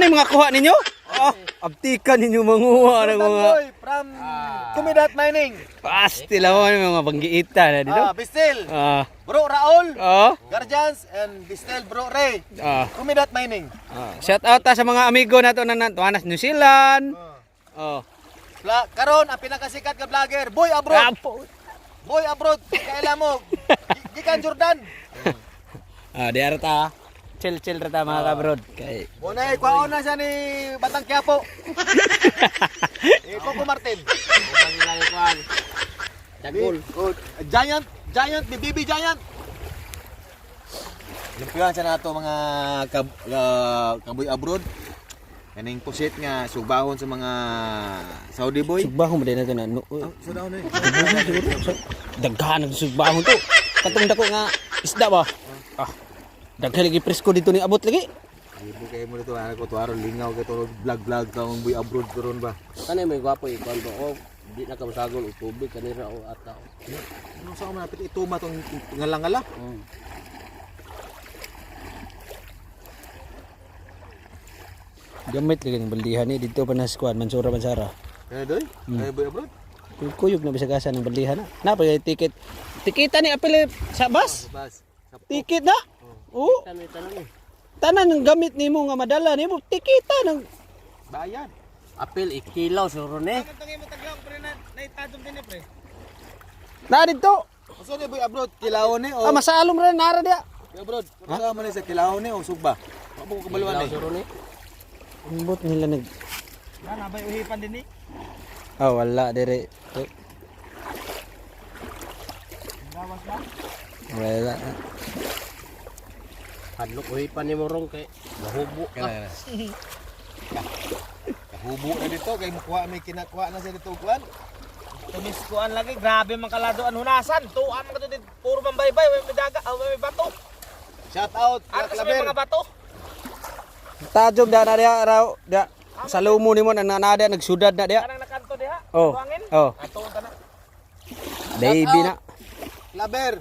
Kani mga kuha ninyo? Abtikan ninyo manguha ng mga Boy from Kumidat Mining. pasti lawan mga banggiita na dito. Bistil. Ah, Bro Raul. oh, Guardians and Bistil Bro Ray. ah. Kumidat Mining. Shout out ta sa mga amigo nato na tuanas New Zealand. Oh. Karon ang pinakasikat nga vlogger, Boy Abroad. Apo. Boy Abroad. Kaila mo. Gikan Jordan. Di arata. Chill rata mga kabrod. Kay Bunay kwaon na siya ni Batang Quiapo. Coco Martin. Dagol. Giant, BB Giant. Limpihan siya na ito mga kaboy abroad. Kaning pusit nga subahon sa mga Saudi boy. sugbahon mo din nato na. Sudahon eh. Daghan ang sugbahon to. Katong dako nga isda ba? Daghan lagi presko dito ni abot lagi. Ibu kayo mo dito, ano ko to aron lingaw kay to vlog tawong boy abroad karon ba. Kanay may gwapo ikon ba o di na ka masagol og tubig kanira o ata. Ano sa ko malapit ituma tong ngala-ngala. Gamit lagi ng baldihan ni dito pa na squad Mansura Mansara. Kaya doy, kaya boy abroad. Kuyog na bisagasa ng baldihan na. Na pa ticket. Tikita ni apil sa bus. Bas. Ticket na. Oo. Kanay tanan eh. Tanan ng gamit nimo nga madala nimo tikita ng Bayad. Apil ikilaw suro ni. Tangin mo taglaw pre na itadom din pre. na dito. Asa ni boy abroad kilawon ni o Masalom ra nara dia. boy abroad. Asa man ni sa kilawon ni o sugba. Mabo ko kabaluan Ikilaw ni. suro ni. Ambot nila nag Na bay uhipan din ni. wala dire. Gawas ba? Wala. Hadlok uhi pa ni morong kay mahubo ka. Kahubo na dito kay mukuha may kinakuha na sa dito kuan. Tumiskuan lagi, grabe man kaladoan hunasan. Tuan man kadto dito, puro man baybay, may daga, may bato. Shout out Ano kay sa may Klaber. mga bato? Tajog da na dia raw da. Sa lumo nimo na nada nagsudad na dia. Kanang nakanto diha. Oh. Buhangin. Oh. Ato ta na. Baby na. Klaber.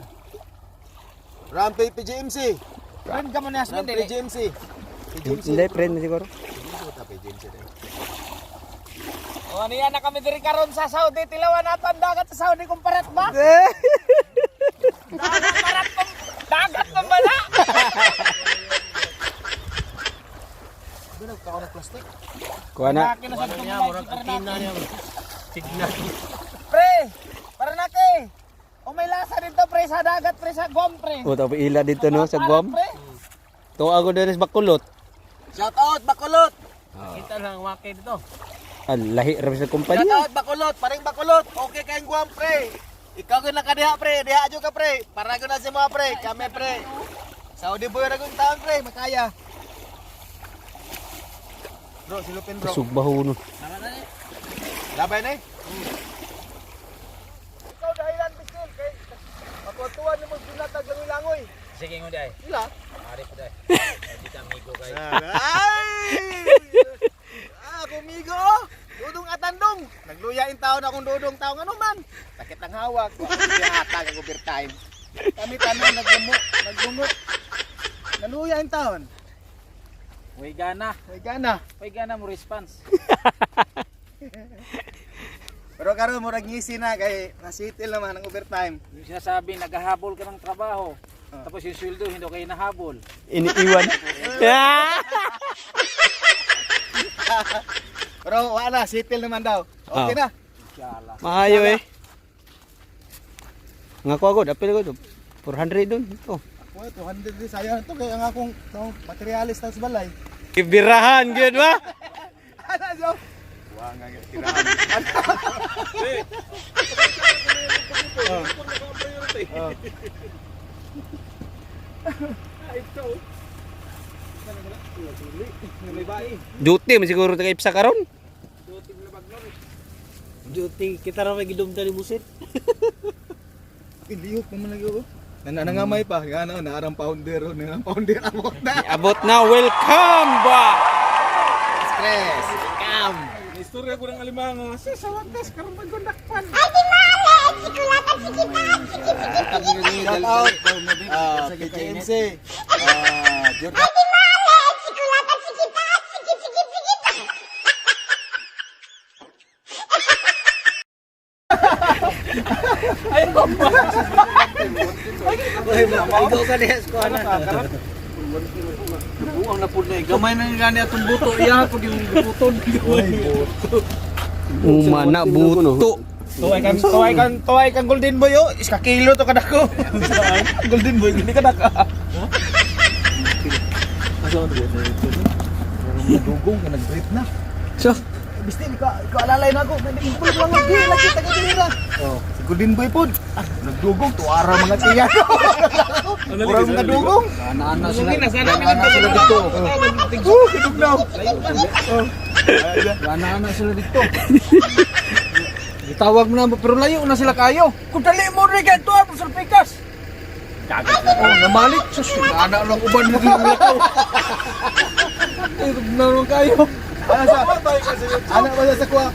Rampage PGMC. Friend ka mo ni husband Rampage dili. PGMC. PGMC. Hindi friend siguro. PGMC din. O niya na kami diri karon sa Saudi, tilawan nato ang dagat sa Saudi kumparat ba? Dagat man ba na? Dunag ka ng plastic. Kuha na. Laki na sa Ano niya murag katina niya. Signal. Pre, para naki. O may lasa dito pre sa dagat pre sa Guam pre. O tapos ila dito no sa Guam. Pre. Tuwa ako din sa Bacolod. Shout out Bacolod. Kita lang wake dito. Lahi ra sa Shout kumpanya. out Bacolod, paring Bacolod. Okay kayong Guam pre. Ikaw gyud nakadiha pre, diha ajo ka pre. Para gyud na si mga pre, kami pre. Saudi boy ra gyud taon pre, makaya. Bro, silupin bro. Sugbaho no. Labay na eh. Ikaw dahilan bisil kay makutuan ni mo ginatag langoy. Sige ngo day. Ila. Ari po day. Di ka amigo kay. Ay! Kumigo! Dudong atandong! Nagluyain taon akong dudong taon ano man? Sakit ang hawak. Hata ang overtime. Kami tanon naglumok. Naluyain taon. Way gana. May gana. Way gana mo response. Pero karon murag ngisi na kay nasitil naman ang overtime. Yung sinasabi naghahabol ka ng trabaho. Tapos yung sweldo hindi kayo nahabol. Iniiwan. Pero wala, sitil naman daw. Okay na. Maayo eh. Nga ko agad, apil ko 400 dun. Oh. Well, 200 din sayang ito kaya ang akong materialis sa balay. Ibirahan gyud ba? Ano jo? Wa nga tirahan. Duty man siguro taga ipsa karon. Duty kita ra may gidum tani busit. Iliyot pa man lagi ko. Nanangamay pa, ano, naarang pounder, pounder amot na. Abot na, welcome back. Stress, welcome. Istorya ko ng alimango. Si sa wakas karon magundakpan. Shout out PGMC. Jordan. Ikaw ka niya ko ana. Buang na pud na gamay na gani atong buto iya pud yung buton. Umana buto. Tuway kan golden boy oh. Iska kilo to kadako. Golden boy gini kadaka. Dugong ka nag-break na. So, Bisti ikaw alalay na ako. Nagpulo lang lagi lagi taga dira. Oh, si Golden Boy pod. Nagdugong tuara mga tiyan. Kurang mga dugong. Ana sila. Ana sila dito. Kidugnaw. Ana sila dito. Gitawag mo na pero layo na sila kayo. Kung dali mo rin kayo tuwa sa pikas. Oh, namalik. Sus, ana lang uban mo ginagawa. Kidugnaw lang kayo. Anak ba sa kuha?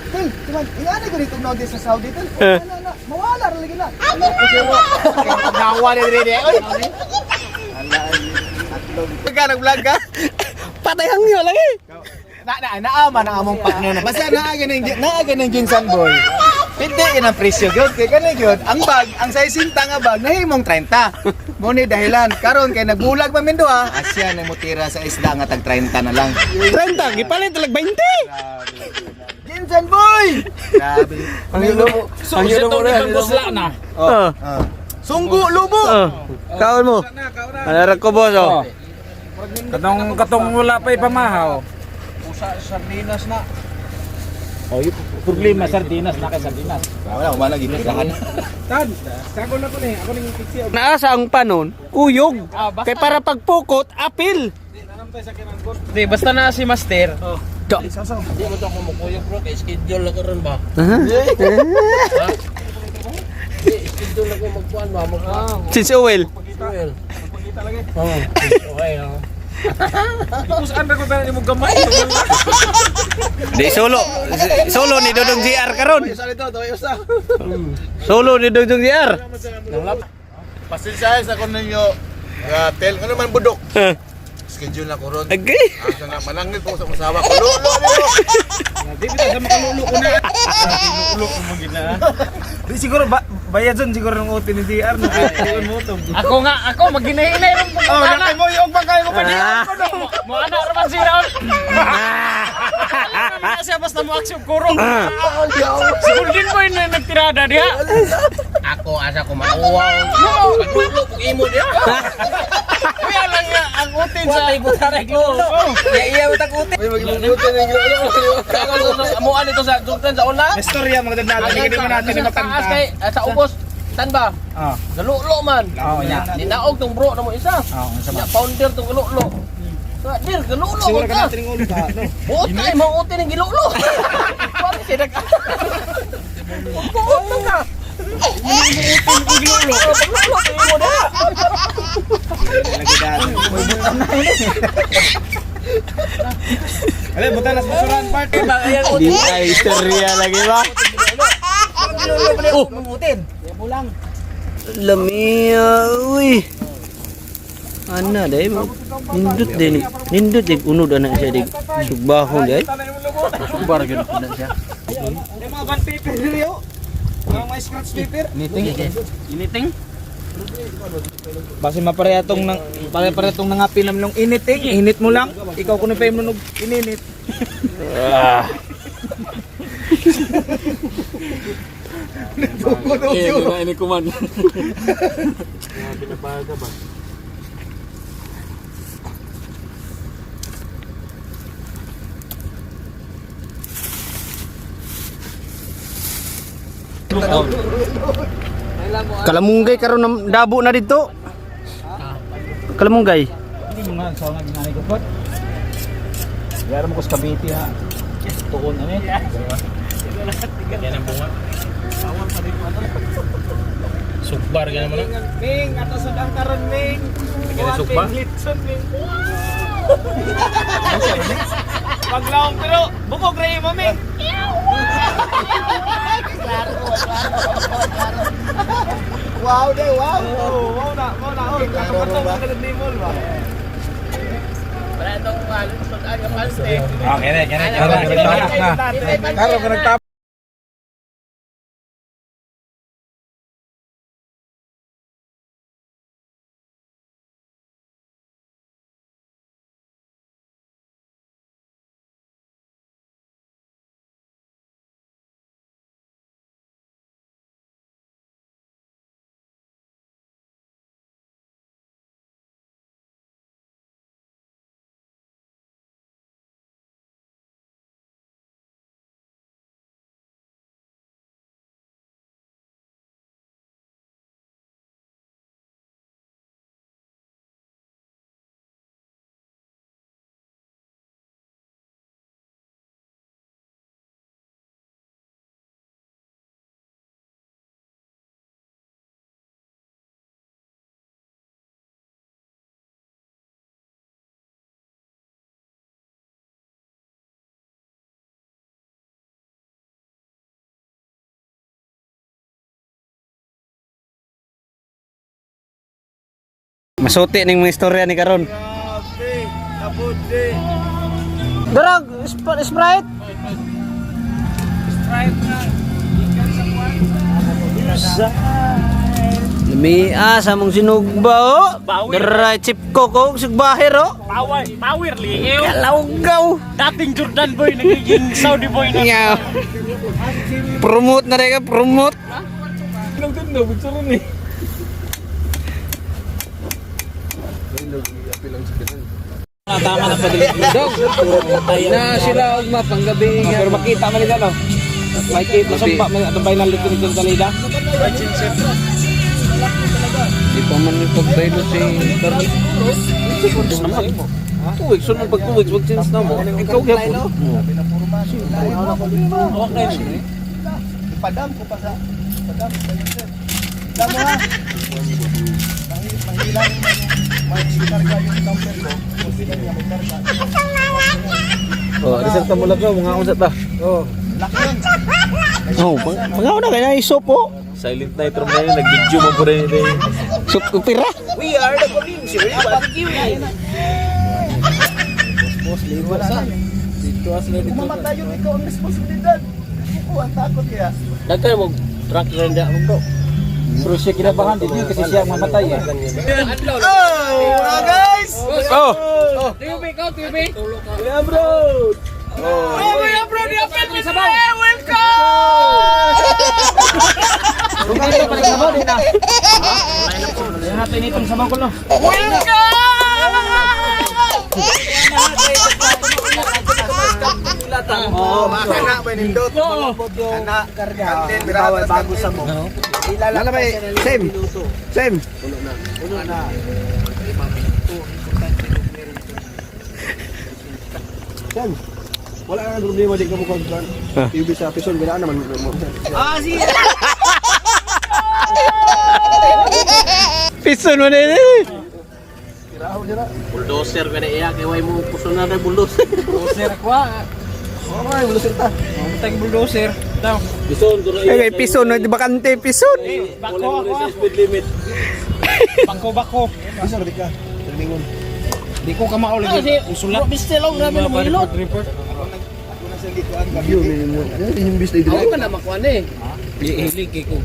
Tel, cuman, ingana ko dito na sa Saudi, Tel. Mawala rin lagi na. Nawa ni dire. Nag-vlog ka? patay hangyo lagi. Naama na among partner na. Basta naaga ng Jinsan Boy. Pindi yun ang presyo gyud kay kanay gyud ang bag ang size sinta nga bag nahimong 30. Mo ni dahilan karon kay nagbulag pa min duha asya na mo tira sa isda nga tag 30 na lang. 30 gipalit talag 20. Jinsan Boy. Grabe. Ang yun mo rin. na. Sunggo lubo. Kaon mo. Alarag ko boss oh. Katong wala pa ipamahaw. Usa sardinas na. Oh, yung problema sardinas na kay sardinas. Wala umana gid lakan. Tan, sago na ko ni. Ako ning fixi. Naasa ang panon, uyog. Kay para pagpukot, apil. Di basta na si Master. Di mo to ako mukuyog bro kay schedule ako ron ba. Di schedule ako magkuan ba mo. Since Owel. Well. Okay. Kusaan ra ko tanan mo gamay. Di solo. Solo ni Dodong JR karon. Isa dito, to usa. Solo ni Dodong JR. Pasensya sa kon ninyo. Tel ano man budok. Schedule na ko ron. Agay. Asa na manangit ko sa masawa ko. Lulo. Di bitaw sa makalulo ko na. Lulo ko mo gina. Di siguro bayad dyan siguro ng uti ni DR no kay mo to. Ako maghinay-hinay ron ko. Oh, nakay mo yung pagkain ko pa di. Mo ana ra man sila. Siya basta mo aksyon kurong. Si Golden Boy na nagtirada diha. Ako asa ko mauwaw. Lulo ko imo dia. Kaya lang nga ang utin sa Butarek lo. Iya utak utik. Mo ani to sa sultan sa una. istorya mga dadala hindi man natin ni Taas makanta. kay sa ubos. Tan ba? Ah. Galulo man. Oo nya. Ninaog tong bro na mo isa. Oo sa Ya founder tong galulo. Dir galulo siguro ka. ka natin ng ulo ka no. Buot kay mo uti ng gilulo. Pare sila ka. Buot na ka. Gilulo. Mo na. Lagi dati. Ale buta na sa basuran part. Di ay istorya lagi ba? Oh, Mamutin. lamia uy. Ana dai nindut din. Nindut dig unod ana siya dig sugbahon dai. Bar gyud na siya. Yung mga band paper dili yo. Mga may scratch paper. Initing. Base maparehong nangapil nam nung initing. Init mo lang. Ikaw kuno pa mo ininit. Ini kuman. Kalamunggay karon ng dabo na dito. Kalamunggay. Hindi mo nga sa ginanay ko pot. Yara mo ko sa Cavite ha. Tuon na eh. Yan ang bunga. Bawal pa rin ano. Sukbar ka naman. Ming, ato sa dang karon Ming. Kaya sukba? Litson Ming. Paglaong pero bukog rin mo Ming. Wow, de wow. Wow na. Oh, katong mga nagdimol ba? Wala itong pag-aan ka paste. Okay na. Karo ka nagtapos. Masuti ning mga istorya ni karon. Grabe, nabuti. Darag Sprite. Lamia sa mong sinugba oh. Daray chip ko sugbahir oh. Power liiw. Kalawgaw. Dating Jordan boy, nagiging Saudi boy na. Nga. Promote na rin ka, promote. Tama na pa din. Dog. Na sila ugma panggabi. Pero makita man nila no. May kita sumpa man atong final dito ni Salida. Di pa man ni pagbaylo si Carly. Tuwig, sunod pag tuwig, wag chance na mo. Ikaw gyapon. Okay siya. Ipadam ko pa sa padam sa sir. Damo ha. Mahilang may karga yung counter ko. Kasi niya may karga. Oh, resulta mo lang mga unsa ta. Oh, laki yun. Oh, pangaw na kaya isop po. Silent night room na yun, nag-video mo po rin. Sup upira. We are the police. Boss, wala na. Dito as na dito. Mamatay yun, ikaw ang responsibilidad. Kukuha ang takot kaya. Dito mo truck rin dia mo bro. Pero siya kinabahan din yun kasi siya mamatay eh. Oh, mga guys! Oh. TUB ko, TUB. Yeah bro! Oh, bro, di apel mi sa welcome. Kung ano pa rin sabaw din ah. Hatin itong sabaw ko no. Oh, makana ba nindot? Ana, kantin, birawas bago sa mo. Ilala ba, same. Uno na. Same. Wala nang problema di ka mo kontan. Ibi sa pison bila naman mo. sige. Pison mo na yun. Tiraho dira. Bulldozer ka na iya kay way mo puso na bulldozer. Bulldozer kwa. Okay, wala sita. Tag bulldozer. Daw. Bison ko na Kaya pison na bakante pison. Bako ako. Speed limit. Bako. Asa di ka? Termingon. Di ko ka maulig. Usulat. Bistelong grabe na mo hilot. Ako na sa gikuan ka. View minimum. Ano yung bis na Ako na makuan eh. Hilig ko.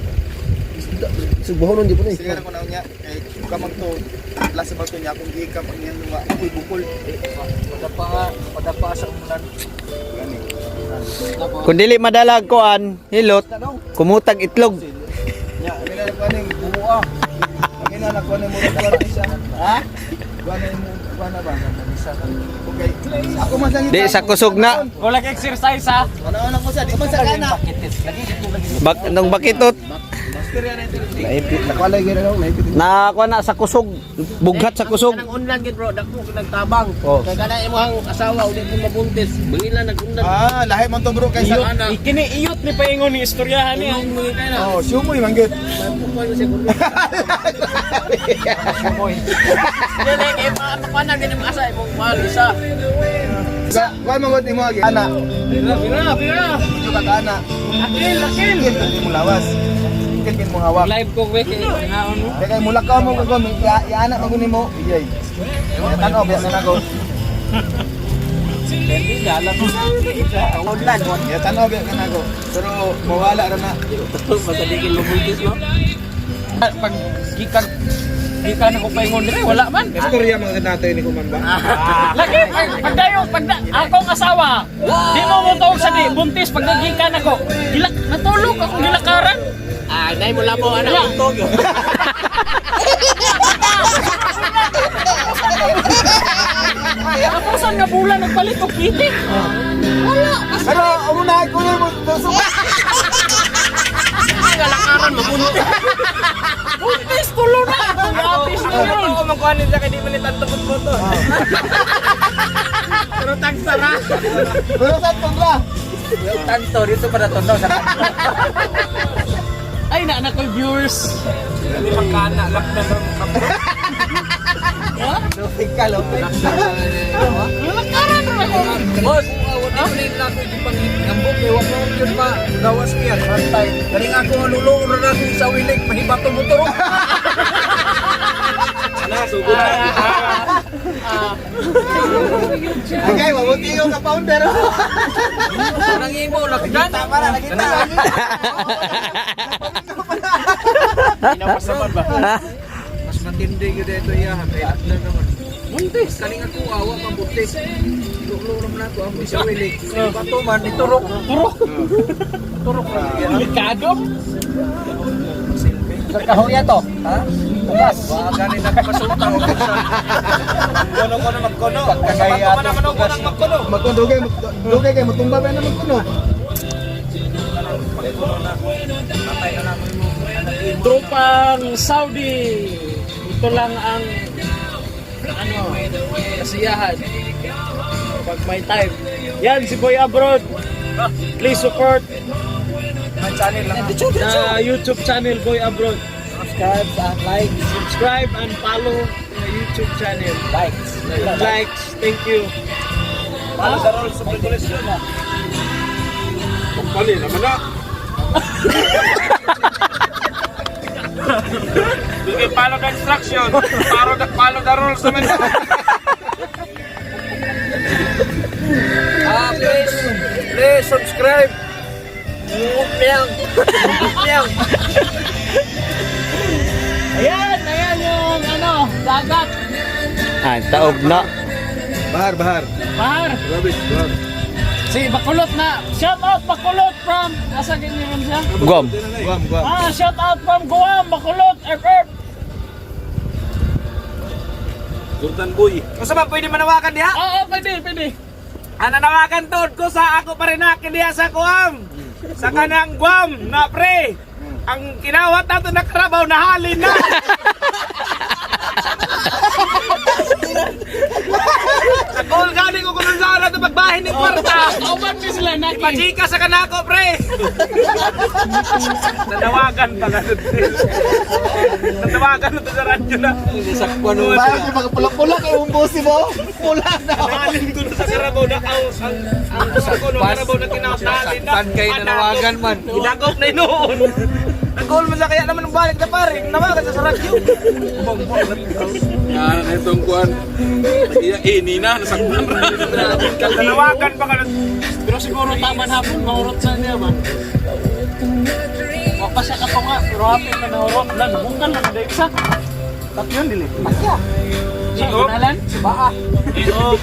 Subuhon di po ni. Sige na ko na unya kay kamag to. Last about to niya kung gika pag niya nga ako'y bukol. Padapa sa umulan. Kung dili madalag koan, hilot, kumutag itlog. Ya, mina na ko ning buwa. Ngina na ko ning mura para isa. Ha? Gana mo gana ba? Isa. Okay. Ako man sang Di sa kusog na. Kulag exercise ha. Ano ko sa di man sa kana. Nung bakitot. Naipit na kwalay gyud ano, naipit. Na kuan na sa kusog. Bughat sa kusog. Kanang unlan gid bro, dako nagtabang. Oh. Kay kana imong asawa uli ko mabuntis. Bangila nagundan. Ah, lahi man to bro kay sa ana. Ikini iyot ni paingon ni istoryahan niya. Oh, sumoy man gyud. Dili kay paano din ang asa imong malisa. Sa kuan mo gud imo agi. Ana. Pira. Ito ka ana. Akil. Kin mo lawas. Kin mo hawak. Live ko we kay naon mo. Kaya mulakaw mo kag mo ya anak mo nimo. Iyay. Tanaw biasa na ko. Online mo. Ya tanaw biasa na ko. Pero mawala ra na. Masaligin mo buntis no. Pag gikan ako paingon dire wala man. Istorya mga natin ni kuman ba? Lagi pagdayo akong asawa. Di mo mo tawag sa di buntis pag nagikan ako. Natulog ako gilakaran. Ah, nay mo lang po anak tog. Ako saan nga bulan nagpalit og pitik? Wala. Pero una ko ni mo Galakaran mabuntis. Buntis tulo na. Buntis na yun. Ako magkuhanin siya kaya di malitan tupot mo to. Pero tagsara. Pero sa tundra. Tanto dito para tondo sa kanto. Ay na anak ko viewers. Hindi magkana lak na ron kapo. Lupig ka, lupig. Galakaran ron ako. Boss, wala ni na ko di pang ngambok kay wa mo yun pa. Gawas niya santay. Galing ako luluon na ako sa wilig mahibato motor. na, sugod na. Okay, mabuti yung ka-founder. Nang imo lakitan. Para, nakita. Pinapasaman ba? Mas matindi yun dito iya. Kaya atlan naman. Buntis. Kaling ako awa mabutis. Lulo naman ako ang isa wilik. Bato man, iturok. Turok. Turok na. Delikado. Kahoy to, ha? Tugas. Wala ganin na kapasuta. Kono ko na magkono. Bato man naman ako ng magkono. Magkuno, dugay kayo, matumba ba na magkuno? Magkono na. Patay na naman mo. Tropang Saudi. Ito lang ang kasiyahan pag may time. Yan si Boy Abroad. Please support May channel lang. na YouTube channel Boy Abroad. Subscribe and like. Subscribe and follow the YouTube channel. Likes. Likes. Thank you. Para sa rules of regulation na. Pagpali naman na. Sige, follow the instruction. Follow the rules naman. Please subscribe. Ayan yung dagat. Ah, taob na. Bahar. Bahar. Rubbish, bro. Si Bakulot na. Shout out Bakulot from asa ganyan siya? Guam. Guam. Shout out from Guam, Bakulot, FF. Sultan Boy. Kung saan pwede manawakan diha? Oo, pwede. Nanawakan tod ko sa ako pa rin diha sa Guam. Sa kanang Guam na pre. Ang kinawat nato na karabaw na halin na. Nagol gani ko kung saan nato pagbahin ni kwarta. Kauban ni sila naki. Pachika sa kanako pre. Nanawagan pa ka nun. Nanawagan na to sa radyo na. Bahar, di magpulak-pulak yung busi mo. Pula na. Halin ko na sa karabaw na kaos. Ang ko no karabaw na kinawat na halin na. Saan kayo nanawagan man? Ginagop na inoon. Nagol mo sa kaya naman ng balik na pare. Nawagan sa radyo. Yan, itong kuhan. Ini na, nasaktan rin. Nanawagan pa ka nun. Pero siguro taman hapon maurot sa niya man. Wapa siya ka pa nga, pero hapon na naurot. Bungkan lang, dahil isa. Yun dili. Sa unalan? Baa. Iyo.